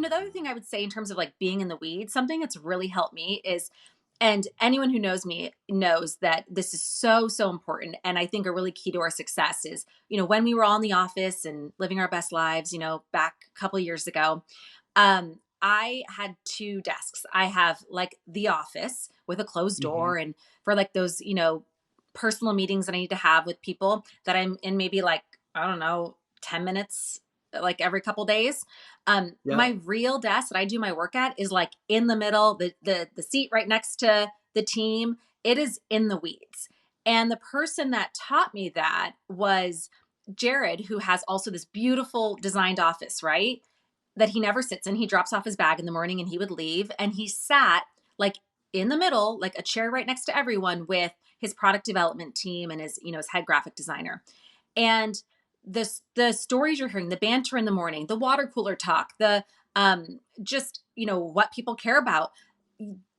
the other thing I would say in terms of like being in the weeds, something that's really helped me is, and anyone who knows me knows that this is so, so important. And I think a really key to our success is, when we were all in the office and living our best lives, back a couple of years ago, I had two desks. I have like the office with a closed Hmm. door, and for like those, personal meetings that I need to have with people that I'm in maybe like, I don't know, 10 minutes like every couple days. My Yep. real desk that I do my work at is like in the middle, the seat right next to the team. It is in the weeds. And the person that taught me that was Jared, who has also this beautiful designed office, right? That he never sits in. He drops off his bag in the morning and he would leave. And he sat like in the middle, like a chair right next to everyone with his product development team and his head graphic designer. And the stories you're hearing, the banter in the morning, the water cooler talk, the just what people care about,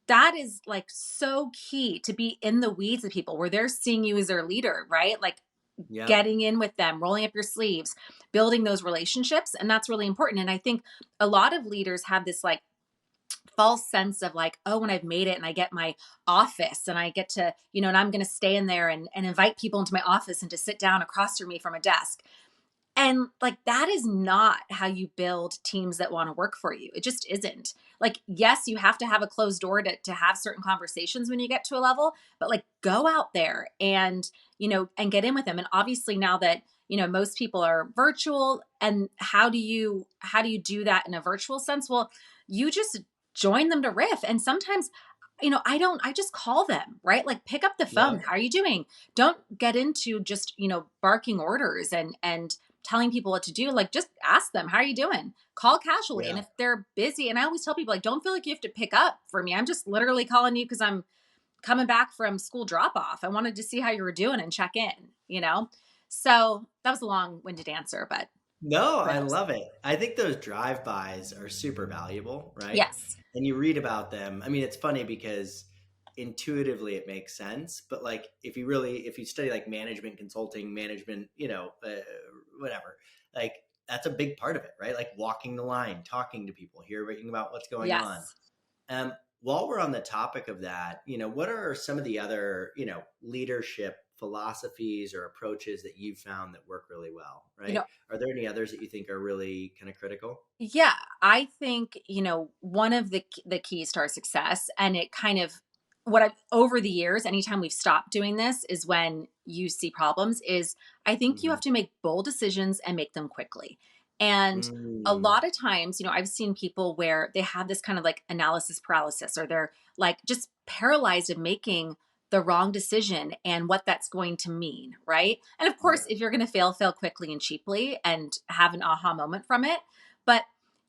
that is like so key to be in the weeds of people where they're seeing you as their leader, right? Like Yep. getting in with them, rolling up your sleeves, building those relationships. And that's really important. And I think a lot of leaders have this like false sense of like, oh, when I've made it and I get my office and I get to, and I'm going to stay in there and invite people into my office and to sit down across from me from a desk. And like that is not how you build teams that want to work for you. It just isn't. Like, yes, you have to have a closed door to have certain conversations when you get to a level, but like go out there and get in with them. And obviously now that, most people are virtual, and how do you do that in a virtual sense? Well, you just join them to riff. And sometimes, I just call them, right? Like pick up the phone. Yep. How are you doing? Don't get into just, barking orders and telling people what to do. Like just ask them, how are you doing? Call casually. And Yeah. if they're busy, and I always tell people, like, don't feel like you have to pick up for me. I'm just literally calling you because I'm coming back from school drop off. I wanted to see how you were doing and check in. So that was a long winded answer, but No, that I helps. love it. I think those drive-bys are super valuable, right? Yes. And you read about them. I mean, it's funny because intuitively it makes sense, but like if you study like management consulting, management, whatever, like that's a big part of it, right? Like walking the line, talking to people, hearing about what's going on. Yes. Um, while we're on the topic of that, what are some of the other, leadership philosophies or approaches that you've found that work really well, You right? know, Are there any others that you think are really kind of critical? yeah, I think, one of the keys to our success, and it kind of what I've over the years, anytime we've stopped doing this is when you see problems, is I think you Hmm. have to make bold decisions and make them quickly. And a Mm, lot of times, I've seen people where they have this kind of like analysis paralysis, or they're like just paralyzed of making the wrong decision and what that's going to mean, right? And of course, yep. if you're going to fail quickly and cheaply and have an aha moment from it. But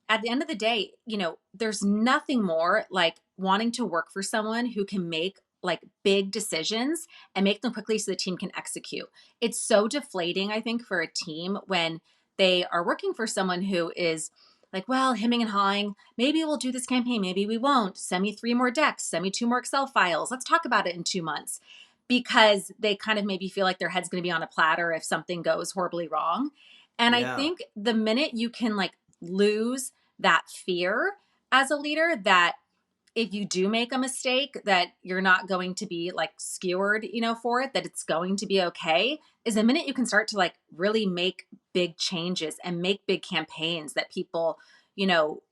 at the end of the day, there's nothing more like wanting to work for someone who can make like big decisions and make them quickly so the team can execute. It's so deflating, I think, for a team when they are working for someone who is like, well, hemming and hawing, maybe we'll do this campaign, maybe we won't. Send me 3 more decks, send me 2 more Excel files. Let's talk about it in 2 months. Because they kind of maybe feel like their head's going to be on a platter if something goes horribly wrong. And I Yeah. think the minute you can like lose that fear as a leader, that if you do make a mistake, that you're not going to be like skewered, for it, that it's going to be okay, is the minute you can start to like really make big changes and make big campaigns that people,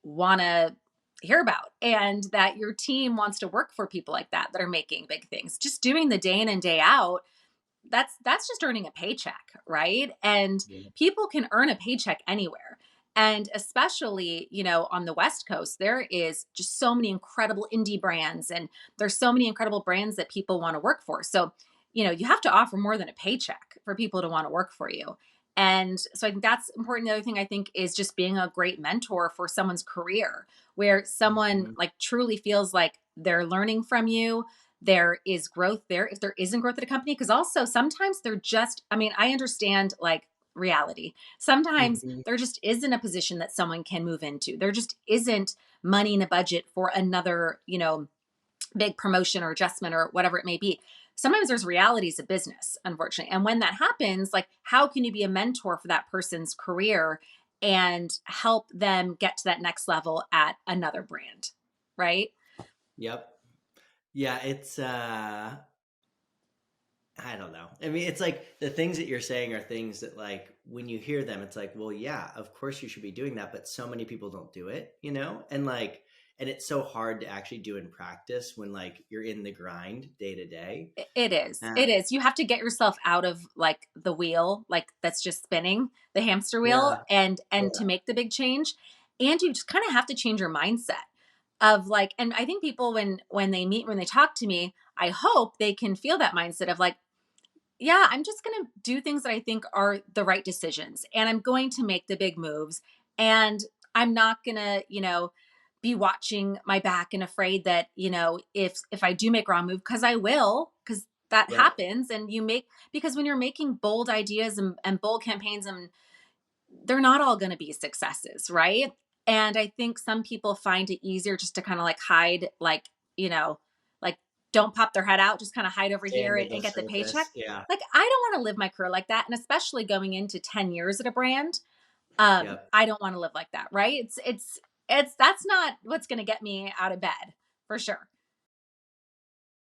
want to hear about, and that your team wants to work for people like that are making big things. Just doing the day in and day out, that's just earning a paycheck, right? And Yeah. people can earn a paycheck anywhere. And especially, on the West Coast, there is just so many incredible indie brands, and there's so many incredible brands that people want to work for. So, you have to offer more than a paycheck for people to want to work for you. And so I think that's important. The other thing I think is just being a great mentor for someone's career, where someone Mhm. like truly feels like they're learning from you, there is growth there if there isn't growth at a company. Because also sometimes they're just, I mean, I understand like reality. Sometimes Mhm. there just isn't a position that someone can move into. There just isn't money in a budget for another, big promotion or adjustment or whatever it may be. Sometimes there's realities of business, unfortunately. And when that happens, like how can you be a mentor for that person's career and help them get to that next level at another brand, right? Yep. Yeah, it's I don't know. I mean, it's like the things that you're saying are things that, like, when you hear them, it's like, well, yeah, of course you should be doing that, but so many people don't do it, you know? And like, and it's so hard to actually do in practice when like you're in the grind day to day. It is. Uh, It is. You have to get yourself out of like the wheel, like that's just spinning, the hamster wheel, yeah, and to yeah, make the big change. And you just kind of have to change your mindset of like, and I think people when they meet, when they talk to me, I hope they can feel that mindset of like, yeah, I'm just going to do things that I think are the right decisions. And I'm going to make the big moves. And I'm not going to, be watching my back and afraid that, if I do make a wrong move, because I will, because that right. happens. And because when you're making bold ideas and bold campaigns, and they're not all going to be successes, right? And I think some people find it easier just to kind of like hide, you know, like don't pop their head out, just kind of hide over Stay here under and the get the paycheck. surface. Yeah. Like I don't want to live my career like that, and especially going into 10 years at a brand, Yep. I don't want to live like that, right? It's that's not what's going to get me out of bed for sure.